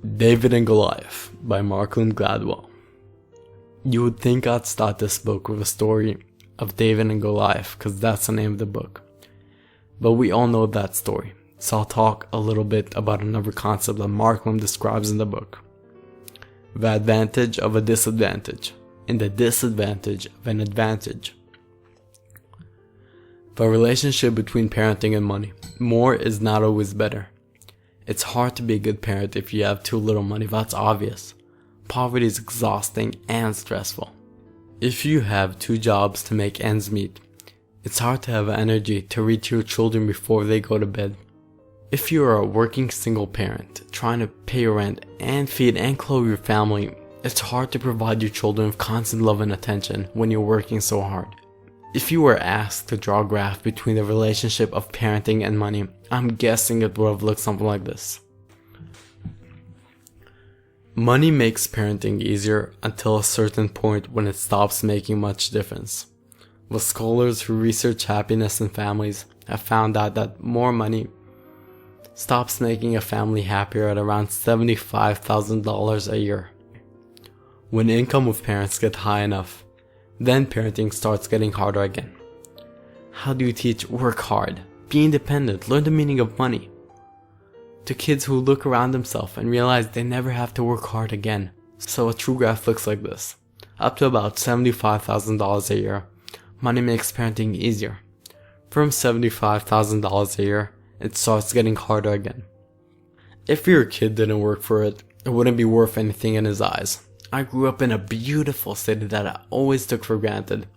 David and Goliath by Gladwell. You would think I'd start this book with a story of David and Goliath because that's the name of the book. But we all know that story, so I'll talk a little bit about another concept that Markland describes in the book. The advantage of a disadvantage and the disadvantage of an advantage. The relationship between parenting and money. More is not always better. It's hard to be a good parent if you have too little money, that's obvious. Poverty is exhausting and stressful. If you have 2 jobs to make ends meet, it's hard to have energy to reach your children before they go to bed. If you are a working single parent, trying to pay your rent and feed and clothe your family, it's hard to provide your children with constant love and attention when you're working so hard. If you were asked to draw a graph between the relationship of parenting and money, I'm guessing it would have looked something like this. Money makes parenting easier until a certain point when it stops making much difference. The scholars who research happiness in families have found out that more money stops making a family happier at around $75,000 a year. When income of parents get high enough, then parenting starts getting harder again. How do you teach work hard, be independent, learn the meaning of money? To kids who look around themselves and realize they never have to work hard again. So a true graph looks like this. Up to about $75,000 a year, money makes parenting easier. From $75,000 a year, it starts getting harder again. If your kid didn't work for it, it wouldn't be worth anything in his eyes. I grew up in a beautiful city that I always took for granted.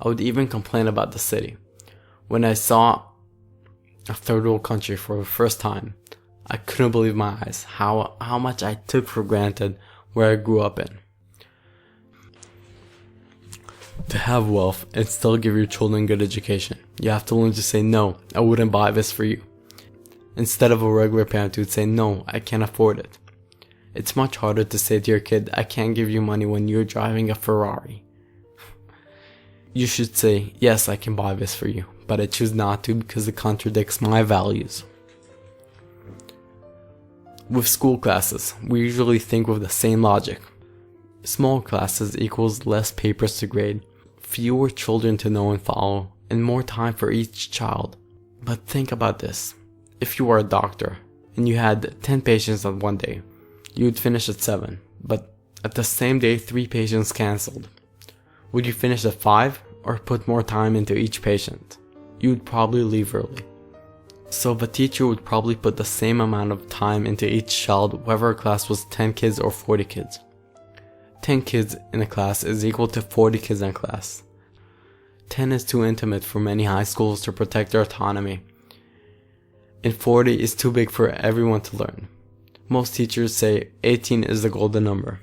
I would even complain about the city. When I saw a third world country for the first time, I couldn't believe my eyes how much I took for granted where I grew up in. To have wealth and still give your children good education, you have to learn to say no, I wouldn't buy this for you. Instead of a regular parent who would say no, I can't afford it. It's much harder to say to your kid, I can't give you money when you're driving a Ferrari. You should say, yes, I can buy this for you, but I choose not to because it contradicts my values. With school classes, we usually think with the same logic. Small classes equals less papers to grade, fewer children to know and follow, and more time for each child. But think about this. If you were a doctor, and you had 10 patients on one day, you would finish at 7, but at the same day 3 patients cancelled. Would you finish at 5 or put more time into each patient? You would probably leave early. So the teacher would probably put the same amount of time into each child whether a class was 10 kids or 40 kids. 10 kids in a class is equal to 40 kids in a class. 10 is too intimate for many high schools to protect their autonomy, and 40 is too big for everyone to learn. Most teachers say 18 is the golden number.